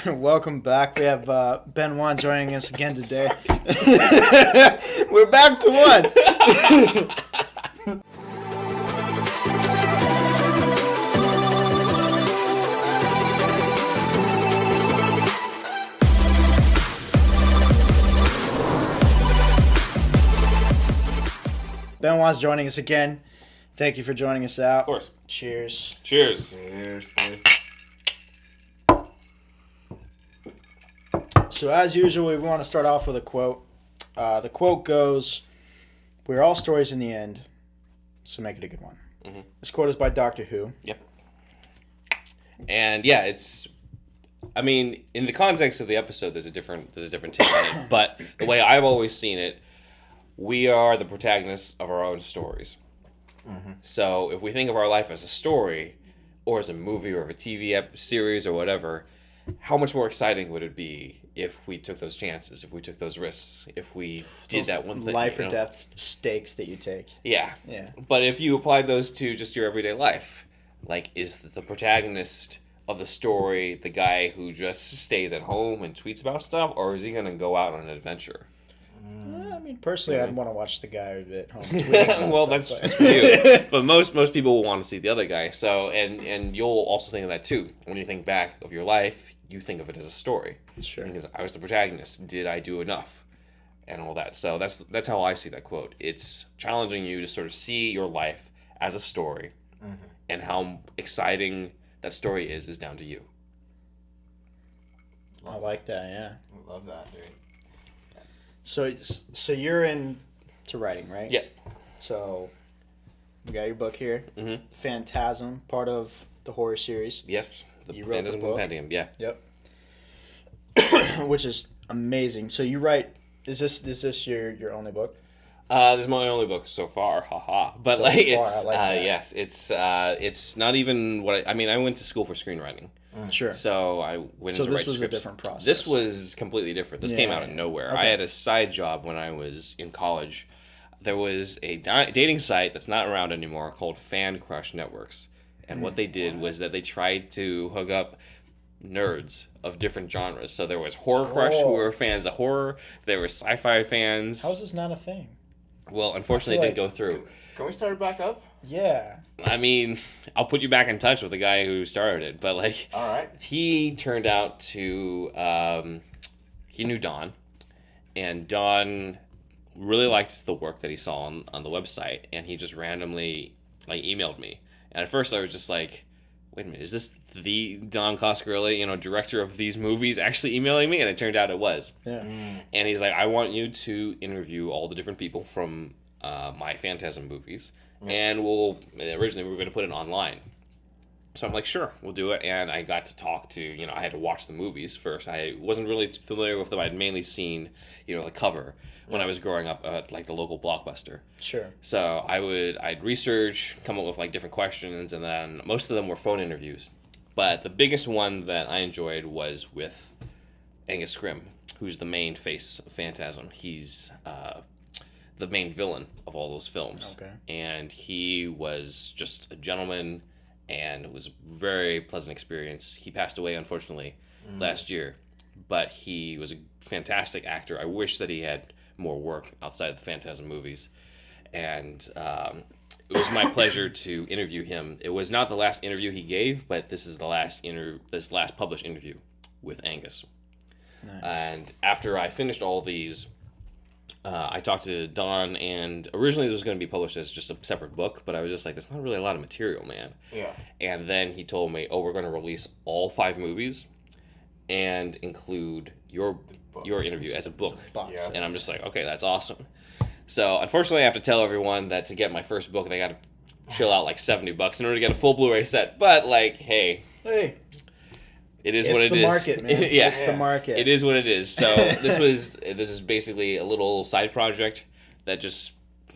Welcome back. We have Ben Wan joining us again today. We're back to one. Ben Wan's joining us again. Thank you for joining us out. Of course. Cheers. Cheers. Cheers, boys. So as usual, we want to start off with a quote. The quote goes, "We're all stories in the end, so make it a good one." Mm-hmm. This quote is by Doctor Who. Yep. And yeah, I mean, in the context of the episode, there's a different take on it. But the way I've always seen it, we are the protagonists of our own stories. Mm-hmm. So if we think of our life as a story, or as a movie, or a TV series, or whatever, how much more exciting would it be if we took those chances, if we took those risks, if we did that one thing? Life or death stakes that you take. Yeah. Yeah. But if you applied those to just your everyday life, like, is the protagonist of the story the guy who just stays at home and tweets about stuff, or is he going to go out on an adventure? I mean, personally, I'd want to watch the guy at home tweeting about Well, stuff, that's for you. But most people will want to see the other guy. So, and you'll also think of that too. When you think back of your life, you think of it as a story. Sure. Because I was the protagonist. Did I do enough? And all that. So that's how I see that quote. It's challenging you to sort of see your life as a story, and how exciting that story is down to you. I like that, yeah. I love that, dude. So you're into writing, right? Yeah. So you got your book here, Mm-hmm. Phantasm, part of the horror series. Yes. You wrote the Phantasm book? Compendium, yeah. Yep. Which is amazing. So you write. Is this your only book? This is my only book so far, haha. But So like far, it's I like that. yes, it's not even what I mean. I went to school for screenwriting, Sure. so I went So to this write was a scripts. different process. This was completely different. This came out of Yeah. nowhere. Okay. I had a side job when I was in college. There was a dating site that's not around anymore called Fan Crush Networks, and what they did was that they tried to hook up nerds of different genres. So there was Horror Crush, who Oh. were fans of horror. There were sci-fi fans. How is this not a thing? Well, unfortunately, it didn't go through. Can we start it back up? Yeah. I mean, I'll put you back in touch with the guy who started it, but like, All right. he turned out to, he knew Don, and Don really liked the work that he saw on the website, and he just randomly like emailed me. And at first I was just like, wait a minute, is this the Don Coscarelli, director of these movies, actually emailing me? And it turned out it was. Yeah. And he's like, I want you to interview all the different people from my Phantasm movies, and originally we were going to put it online. So I'm like, sure, we'll do it. And I got to talk to, I had to watch the movies first. I wasn't really familiar with them. I'd mainly seen, the cover when I was growing up at like the local Blockbuster. Sure. So I'd research, come up with like different questions, and then most of them were phone interviews. But the biggest one that I enjoyed was with Angus Scrimm, who's the main face of Phantasm. He's the main villain of all those films. Okay. And he was just a gentleman, and it was a very pleasant experience. He passed away, unfortunately, last year, but he was a fantastic actor. I wish that he had more work outside of the Phantasm movies. And it was my pleasure to interview him. It was not the last interview he gave, but this is the last published interview with Angus. Nice. And after I finished all these, I talked to Don, and originally this was going to be published as just a separate book, but I was just like, there's not really a lot of material, man. Yeah. And then he told me, we're going to release all 5 movies and include your interview as a book. Box. Yeah. And I'm just like, okay, that's awesome. So unfortunately, I have to tell everyone that to get my first book, they got to chill out like $70 in order to get a full Blu-ray set. But like, hey, it is what it is. It's the market, man. Yeah. It's the market. It is what it is. So this is basically a little side project that just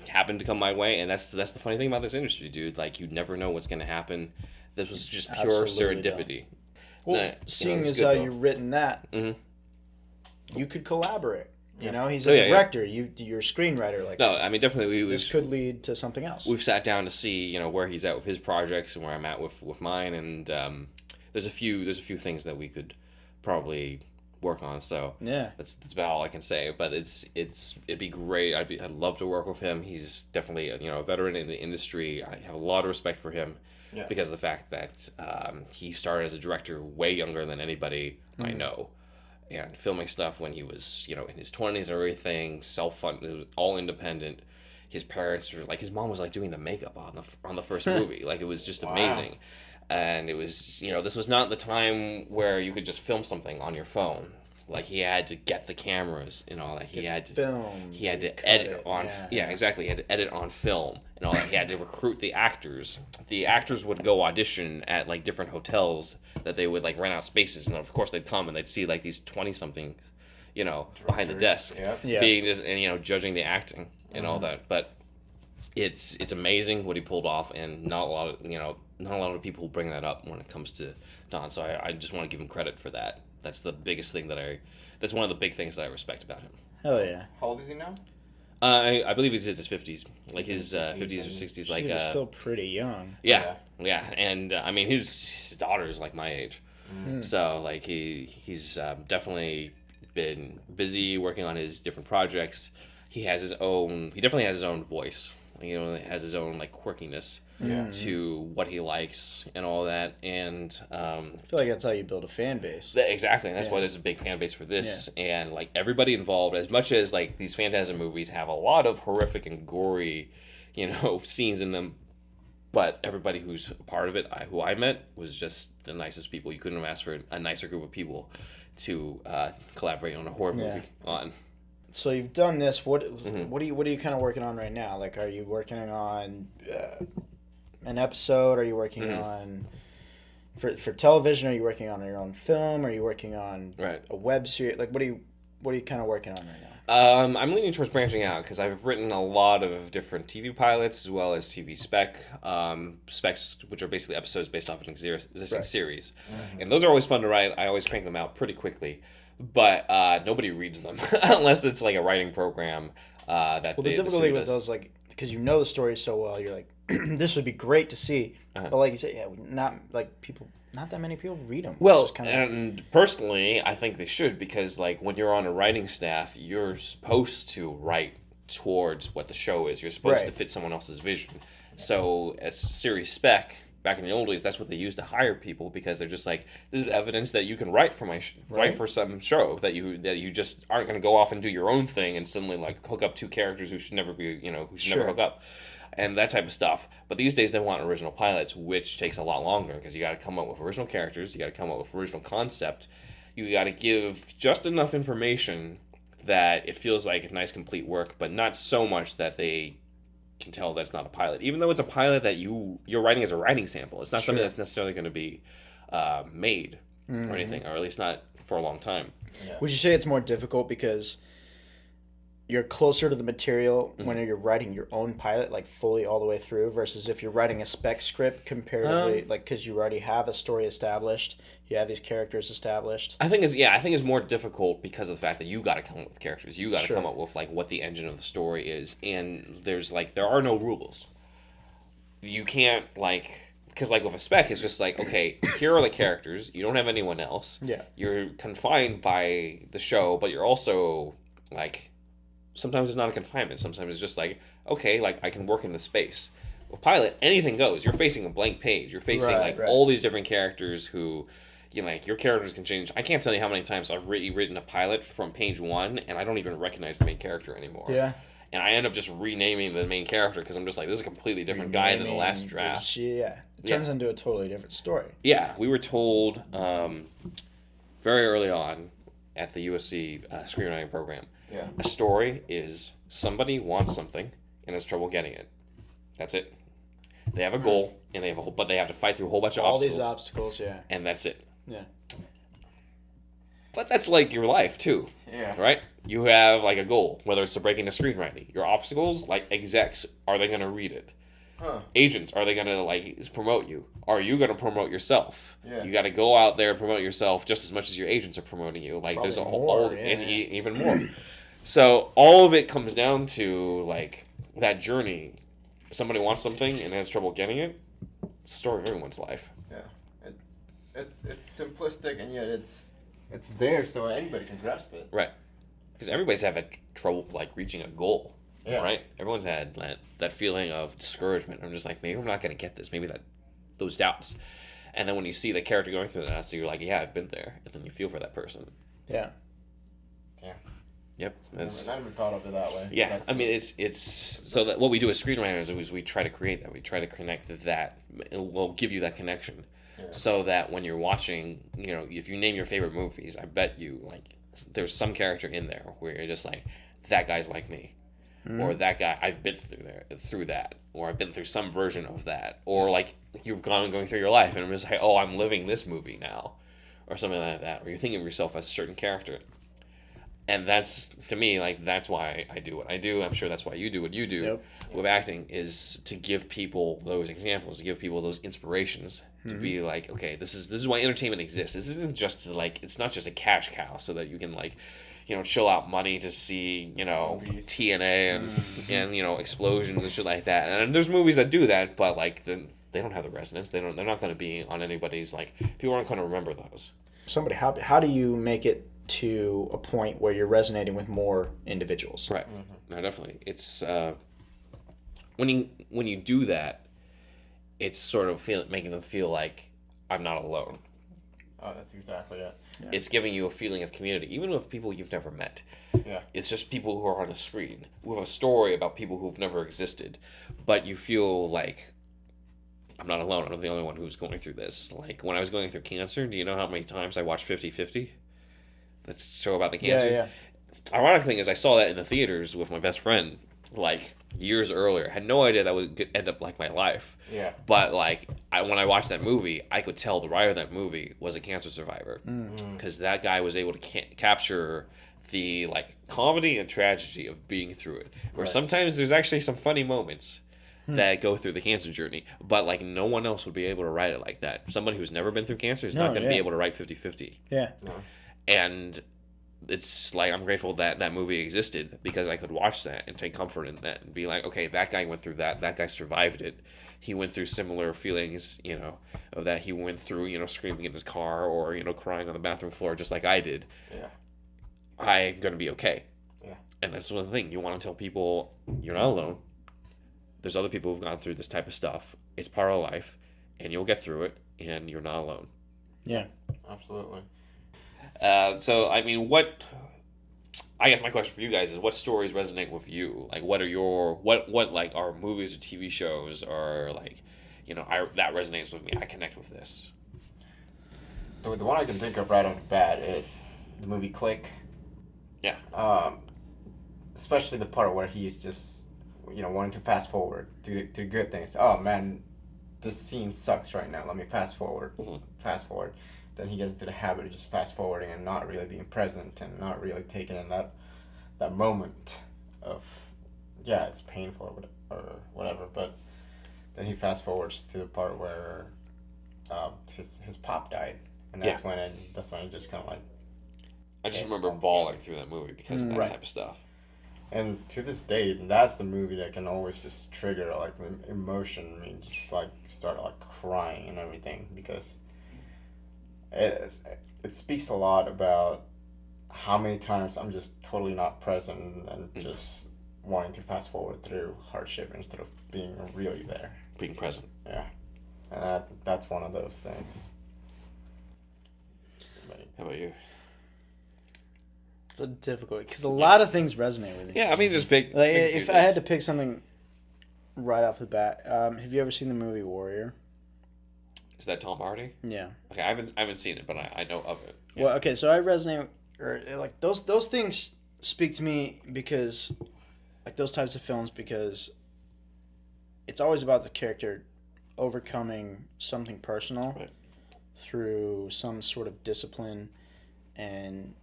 happened to come my way, and that's the funny thing about this industry, dude. Like, you never know what's going to happen. This was just pure Absolutely serendipity. Well, seeing it's as good, how though. you've written that, Mhm. you could collaborate. You know, he's Oh, a yeah, yeah. director. You're a screenwriter. Like, No, I mean, definitely this could lead to something else. we've sat down to see where he's at with his projects and where I'm at with mine, and there's a few things that we could probably work on. So Yeah. that's about all I can say. But it'd be great. I'd love to work with him. He's definitely a veteran in the industry. I have a lot of respect for him because of the fact that he started as a director way younger than anybody I know, and filming stuff when he was in his 20s and everything, self-funded, all independent. His parents were like, his mom was like doing the makeup on the first movie. Like, it was just amazing. And it was, this was not the time where you could just film something on your phone. Like, he had to get the cameras and all that. He had to edit on, exactly. He had to edit on film and all that. He had to recruit the actors. The actors would go audition at like different hotels that they would like rent out spaces, and of course they'd come and they'd see like these 20-something, behind the desk, being just and judging the acting and all that. But it's amazing what he pulled off, and not a lot of people bring that up when it comes to Don. So I just want to give him credit for that. That's the biggest thing that's one of the big things that I respect about him. Hell yeah. How old is he now? I believe he's in his 50s, like his 50s or 60s. Like, He's still pretty young. Yeah, and I mean his daughter's like my age, so like he's definitely been busy working on his different projects. He definitely has his own voice. Has his own like quirkiness to what he likes and all that, and I feel like that's how you build a fan base. Exactly, and that's why there's a big fan base for this, and like everybody involved. As much as like these Phantasm movies have a lot of horrific and gory, scenes in them, but everybody who's a part of it, who I met, was just the nicest people. You couldn't have asked for a nicer group of people to collaborate on a horror movie on. So you've done this. What are you kind of working on right now? Like, are you working on an episode? Are you working on for television? Are you working on your own film? Are you working on a web series? Like, what are you kind of working on right now? I'm leaning towards branching out because I've written a lot of different TV pilots as well as TV specs, which are basically episodes based off an existing series, and those are always fun to write. I always crank them out pretty quickly. But nobody reads them unless it's like a writing program. The difficulty with those, like, because you know the story so well, you're like, this would be great to see. But like you said, not that many people read them. Well, and personally, I think they should, because like when you're on a writing staff, you're supposed to write towards what the show is. You're supposed to fit someone else's vision. So as series spec, back in the old days, that's what they used to hire people, because they're just like, this is evidence that you can write for write for some show, that you just aren't going to go off and do your own thing and suddenly like hook up two characters who should never be never hook up, and that type of stuff. But these days they want original pilots, which takes a lot longer, because you got to come up with original characters, you got to come up with original concept, you got to give just enough information that it feels like a nice complete work, but not so much that they can tell that's not a pilot, even though it's a pilot that you're writing as a writing sample. It's not something that's necessarily going to be made or anything, or at least not for a long time. Would you say it's more difficult because you're closer to the material when you're writing your own pilot, like fully all the way through, versus if you're writing a spec script comparatively, like, because you already have a story established, you have these characters established? I think it's more difficult because of the fact that you got to come up with characters. You got to come up with like what the engine of the story is, and there are no rules. You can't because like with a spec, it's just like, okay, here are the characters. You don't have anyone else. Yeah. You're confined by the show, but you're also like, sometimes it's not a confinement. Sometimes it's just like, okay, like I can work in the space. With pilot, anything goes. You're facing a blank page. You're facing all these different characters who, your characters can change. I can't tell you how many times I've written a pilot from page 1 and I don't even recognize the main character anymore. Yeah. And I end up just renaming the main character because I'm just like, this is a completely different guy than the last draft. It turns into a totally different story. Yeah, we were told very early on at the USC screenwriting program, a story is somebody wants something and has trouble getting it. That's it. They have a goal and but they have to fight through a whole bunch of obstacles. All these obstacles, and that's it. Yeah. But that's like your life too. Yeah. Right? You have like a goal, whether it's to break into screenwriting. Your obstacles, like execs, are they going to read it? Agents, are they going to like promote you? Are you going to promote yourself? Yeah. You got to go out there and promote yourself just as much as your agents are promoting you. Like, probably there's even more. So all of it comes down to like that journey. If somebody wants something and has trouble getting it, it's the story of everyone's life. Yeah. It's simplistic, and yet it's It's there, so anybody can grasp it. Right. Because everybody's had trouble like reaching a goal. Yeah. Right. Everyone's had that feeling of discouragement. I'm just like, maybe I'm not going to get this. Maybe those doubts. And then when you see the character going through that, so you're like, yeah, I've been there, and then you feel for that person. Yeah. Yeah. Yep. That's, I never thought of it that way. yeah. I mean, it's so that what we do as screenwriters is we try to create that. We try to connect that. We'll give you that connection, so that when you're watching, if you name your favorite movies, I bet you like there's some character in there where you're just like, that guy's like me. Or that guy, I've been through that, or I've been through some version of that, or like you've going through your life, and I'm just like, oh, I'm living this movie now, or something like that, or you're thinking of yourself as a certain character, and that's to me like that's why I do what I do. I'm sure that's why you do what you do with acting, is to give people those examples, to give people those inspirations, to be like, okay, this is why entertainment exists. This isn't just like, it's not just a cash cow so that you can like, chill out money to see, TNA and explosions and shit like that. And there's movies that do that, but like they don't have the resonance. They're not going to be on anybody's, like, people aren't going to remember those. Somebody, how do you make it to a point where you're resonating with more individuals? Right. No, definitely. It's when you do that, it's sort of making them feel like I'm not alone. Oh, that's exactly it. Yeah. It's giving you a feeling of community, even with people you've never met. Yeah. It's just people who are on a screen with a story about people who've never existed, but you feel like I'm not alone. I'm not the only one who's going through this. Like when I was going through cancer, do you know how many times I watched 50-50? That show about the cancer. Yeah. Ironic thing is, I saw that in the theaters with my best friend like years earlier. Had no idea that would end up like my life. Yeah. But like when I watched that movie, I could tell the writer of that movie was a cancer survivor, because that guy was able to capture the like comedy and tragedy of being through it. Where sometimes there's actually some funny moments that go through the cancer journey, but like no one else would be able to write it like that. Somebody who's never been through cancer is not going to be able to write 50-50. Yeah. No. And it's like, I'm grateful that that movie existed, because I could watch that and take comfort in that and be like, okay, that guy went through that guy survived it. He went through similar feelings, of that. He went through, screaming in his car or, crying on the bathroom floor just like I did. Yeah. I'm going to be okay. Yeah. And that's one thing. You want to tell people you're not alone. There's other people who've gone through this type of stuff. It's part of life, and you'll get through it, and you're not alone. Yeah. Absolutely. So, I mean, I guess my question for you guys is, what stories resonate with you? Like, what like are movies or TV shows, or like, that resonates with me. I connect with this. The one I can think of right off the bat is the movie Click. Yeah. Especially the part where he's just, wanting to fast forward to good things. Oh man, this scene sucks right now. Let me fast forward. Fast forward. Then he gets into the habit of just fast forwarding and not really being present and not really taking in that moment of, it's painful or whatever. But then he fast forwards to the part where his pop died, and that's when it just kind of like. I just remember bawling through that movie because of that type of stuff. And to this day, that's the movie that can always just trigger like the emotion. I mean, just like start like crying and everything, because it speaks a lot about how many times I'm just totally not present and just wanting to fast forward through hardship instead of being really there. Being present. Yeah. And that's one of those things. How about you? It's a difficult, because a lot of things resonate with me. Yeah, I mean, just big. Like, if I had to pick something right off the bat, have you ever seen the movie Warrior? Is that Tom Hardy? Yeah. Okay, I haven't seen it, but I know of it. Yeah. Well, okay, so I resonate, or like those things speak to me, because like those types of films, because it's always about the character overcoming something personal through some sort of discipline, and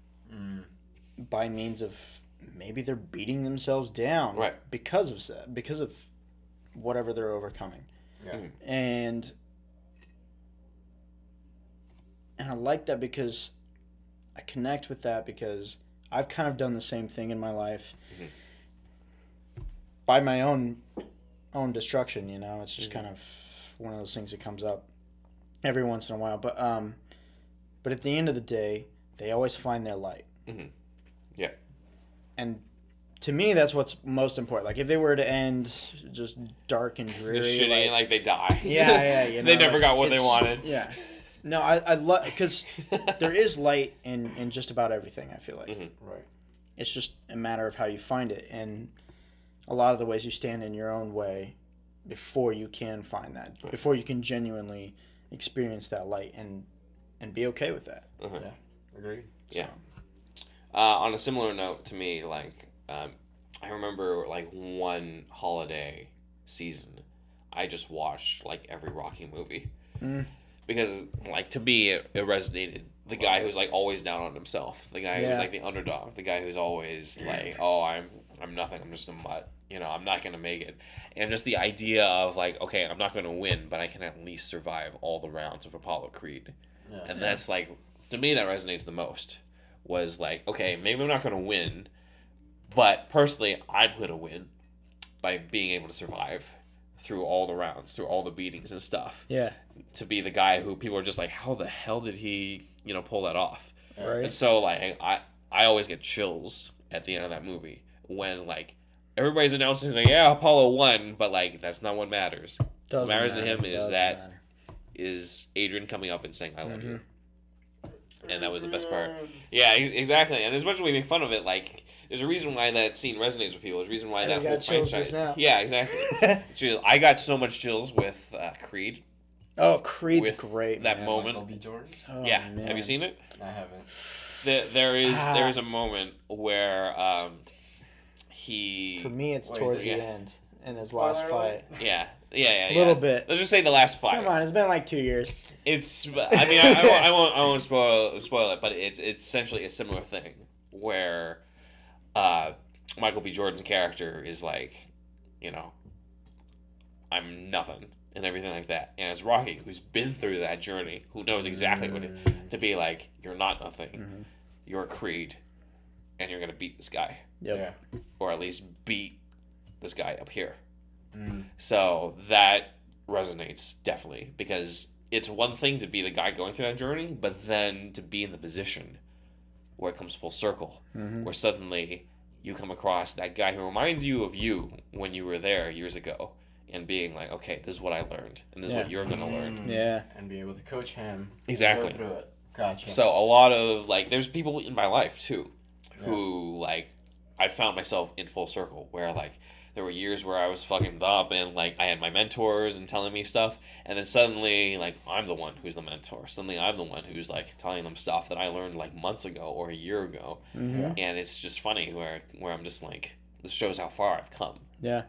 by means of maybe they're beating themselves down because of whatever they're overcoming. Yeah. And I like that, because I connect with that, because I've kind of done the same thing in my life by my own destruction, It's just kind of one of those things that comes up every once in a while. But at the end of the day, they always find their light. Mm-hmm. Yeah. And to me, that's what's most important. Like, if they were to end just dark and dreary, Just shitty, like they die. Yeah, you know, they never like, got what they wanted. Yeah. No, I love, because there is light in just about everything, I feel like. Mm-hmm. Right. It's just a matter of how you find it. And a lot of the ways you stand in your own way before you can find that, right. before you can genuinely experience that light and be okay with that. Uh-huh. Yeah. Agreed. So. Yeah. On a similar note to me, like, I remember, like, one holiday season, I just watched, like, every Rocky movie. Because, like, to me, it resonated. The guy who's, like, always down on himself. The guy who's, like, the underdog. The guy who's always, like, oh, I'm nothing. I'm just a mutt. You know, I'm not going to make it. And just the idea of, like, okay, I'm not going to win, but I can at least survive all the rounds of Apollo Creed. Yeah. And that's, like, to me, that resonates the most. Was, like, okay, maybe I'm not going to win, but personally, I'm going to win by being able to survive through all the rounds, through all the beatings and stuff. Yeah. To be the guy who people are just like, how the hell did he, you know, pull that off? Right. And so, like, I always get chills at the end of that movie when, like, everybody's announcing, like, yeah, Apollo won, but, like, that's not what matters. What matters to him is Adrian coming up and saying, I love you. And that was the best part. Yeah, exactly. And as much as we make fun of it, like, there's a reason why that scene resonates with people. There's a reason why that whole franchise. Just now. Yeah, exactly. I got so much chills with Creed. Oh, Creed's great. That moment. Michael B. Jordan. Oh, yeah. Man. Have you seen it? I haven't. There is a moment where he. For me, it's towards the end in his last fight. Yeah. A little bit. Let's just say the last fight. Come on, it's been like 2 years. It's. I mean, I won't spoil it, but it's essentially a similar thing where, Michael B. Jordan's character is like, you know, I'm nothing and everything like that, and it's Rocky, who's been through that journey, who knows exactly what it to be like. You're not nothing. You're a Creed, and you're gonna beat this guy. Yep. Yeah. Or at least beat this guy up here. So that resonates definitely, because it's one thing to be the guy going through that journey, but then to be in the position where it comes full circle, where suddenly you come across that guy who reminds you of you when you were there years ago, and being like, okay, this is what I learned, and this is what you're gonna learn. Yeah. And be able to coach him. Exactly. Go through it. Gotcha. So a lot of, like, there's people in my life too, who, like, I found myself in full circle, where, like, there were years where I was fucking up and, like, I had my mentors and telling me stuff, and then suddenly, like, I'm the one who's the mentor. Suddenly I'm the one who's, like, telling them stuff that I learned, like, months ago or a year ago. And it's just funny where I'm just like, this shows how far I've come. Yeah.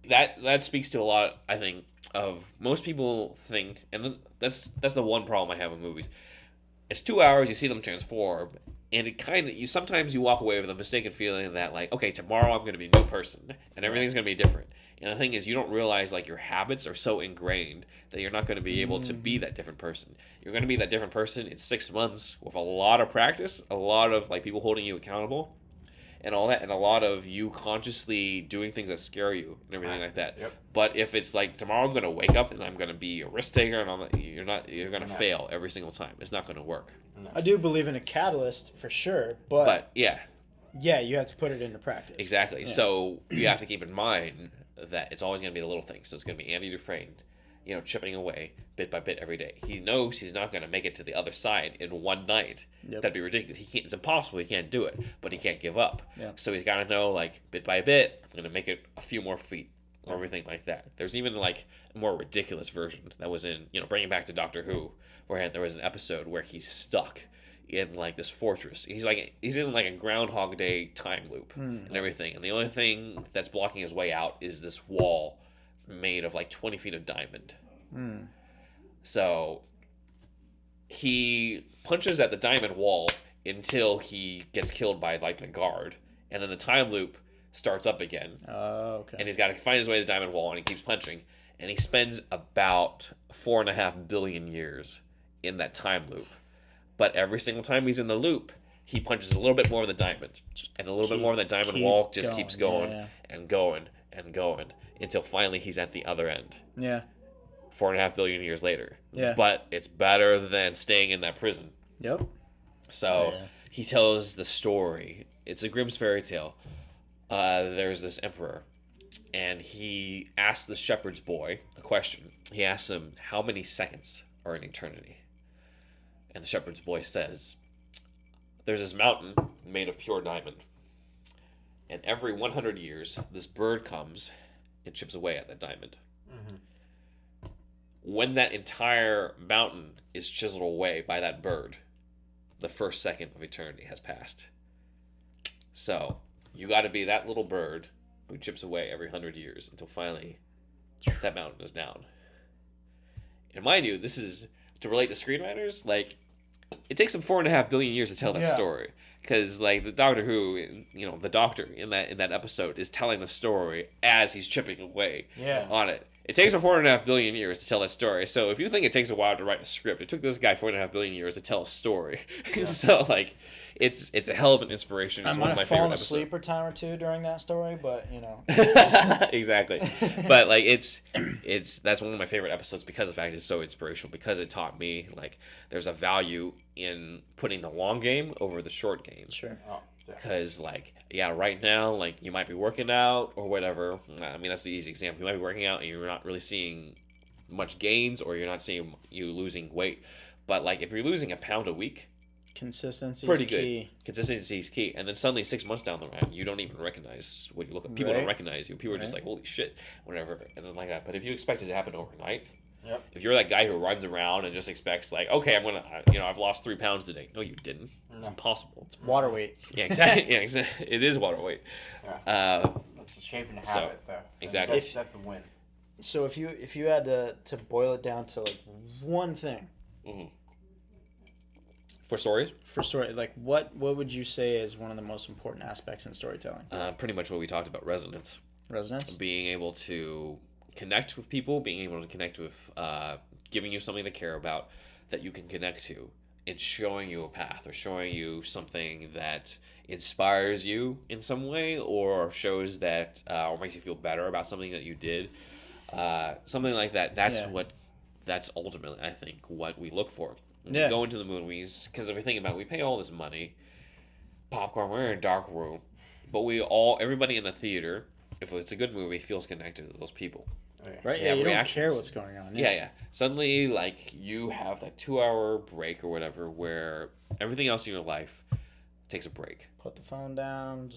That speaks to a lot, I think, of most people think, and that's the one problem I have with movies. It's 2 hours, you see them transform, and it kind of, sometimes you walk away with a mistaken feeling that, like, okay, tomorrow I'm going to be a new person, and everything's going to be different. And the thing is, you don't realize, like, your habits are so ingrained that you're not going to be able to be that different person. You're going to be that different person in 6 months with a lot of practice, a lot of, like, people holding you accountable, and all that, and a lot of you consciously doing things that scare you and everything like that. Yep. But if it's like, tomorrow I'm going to wake up and I'm going to be a risk taker, and all that, you're going to fail every single time. It's not going to work. No. I do believe in a catalyst for sure, but yeah, you have to put it into practice. Exactly. Yeah. So you have to keep in mind that it's always going to be the little things. So it's going to be Andy Dufresne, you know, chipping away bit by bit every day. He knows he's not going to make it to the other side in one night. Yep. That'd be ridiculous. He can't. It's impossible. He can't do it. But he can't give up. Yep. So he's got to know, like, bit by bit, I'm going to make it a few more feet or everything like that. There's even, like, a more ridiculous version that was in, you know, bringing back to Doctor Who, where there was an episode where he's stuck in, like, this fortress. He's in, like, a Groundhog Day time loop and everything. And the only thing that's blocking his way out is this wall made of, like, 20 feet of diamond. So he punches at the diamond wall until he gets killed by, like, the guard, and then the time loop starts up again. Oh, okay. And he's got to find his way to the diamond wall, and he keeps punching, and he spends about 4.5 billion years in that time loop. But every single time he's in the loop, he punches a little bit more of the diamond, and a little bit more of the diamond wall just keeps going and going and going until finally he's at the other end. Yeah. 4.5 billion years later. Yeah. But it's better than staying in that prison. Yep. So he tells the story. It's a Grimm's fairy tale. There's this emperor, and he asks the shepherd's boy a question. He asks him, how many seconds are an eternity? And the shepherd's boy says, there's this mountain made of pure diamond. And every 100 years, this bird comes and chips away at that diamond. Mm-hmm. When that entire mountain is chiseled away by that bird, the first second of eternity has passed. So, you got to be that little bird who chips away every 100 years until finally that mountain is down. And mind you, this is to relate to screenwriters. Like, it takes them 4.5 billion years to tell that story. Because, like, the Doctor Who, the Doctor in that episode is telling the story as he's chipping away on it. It takes him 4.5 billion years to tell that story. So if you think it takes a while to write a script, it took this guy 4.5 billion years to tell a story. Yeah. So, like, it's a hell of an inspiration. I might have fallen asleep a time or two during that story, but, Exactly. But, like, that's one of my favorite episodes because the fact it's so inspirational, because it taught me, like, there's a value in putting the long game over the short game. Sure. Oh, because, like, right now, like, you might be working out or whatever. I mean, that's the easy example. You might be working out and you're not really seeing much gains, or you're not seeing you losing weight. But, like, if you're losing a pound a week, consistency pretty is good. key. Consistency is key. And then suddenly 6 months down the line, you don't even recognize what you look at. People don't recognize you. People are just like, holy shit, whatever. And then like that. But if you expect it to happen overnight, if you're that guy who runs around and just expects, like, okay, I'm going to, I've lost 3 pounds today. No, you didn't. It's impossible. It's water weight. Yeah, exactly. Yeah, exactly. It is water weight. Yeah. That's shaping the habit, though. Exactly. That's the win. So if you had to boil it down to, like, one thing. Mm-hmm. For stories? For story, like, what would you say is one of the most important aspects in storytelling? Pretty much what we talked about, resonance. Resonance? Being able to connect with people, being able to connect with, giving you something to care about that you can connect to, and showing you a path, or showing you something that inspires you in some way, or shows that, or makes you feel better about something that you did. Something like that. That's ultimately, I think, what we look for. We go into the movies, because if we think about it, we pay all this money, popcorn, we're in a dark room, but everybody in the theater, if it's a good movie, feels connected to those people. Right? Yeah, you don't care what's going on. Yeah. Suddenly, like, you have that 2-hour break or whatever, where everything else in your life takes a break. Put the phone down,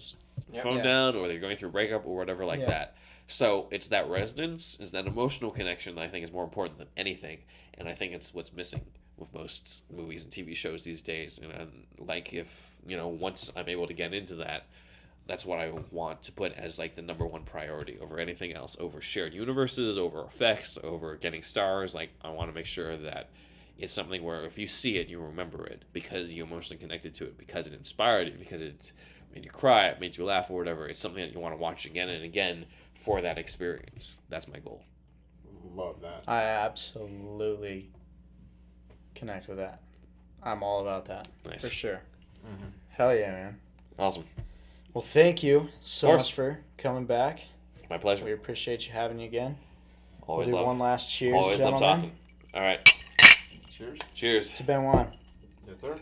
down, or they're going through a breakup or whatever like that. So it's that resonance, is that emotional connection that I think is more important than anything, and I think it's what's missing with most movies and TV shows these days. And like, if once I'm able to get into that, that's what I want to put as like the number one priority over anything else, over shared universes, over effects, over getting stars. Like, I want to make sure that it's something where if you see it, you remember it because you emotionally connected to it, because it inspired you, because it made you cry, it made you laugh, or whatever. It's something that you want to watch again and again for that experience. That's my goal. Love that. I absolutely connect with that. I'm all about that. Nice. For sure. Mm-hmm. Hell yeah, man. Awesome. Well, thank you so much for coming back. My pleasure. We appreciate you having you again. Always we'll do love. one last cheers, Always gentlemen. love talking. All right. Cheers. Cheers. To Ben Juan. Yes, sir.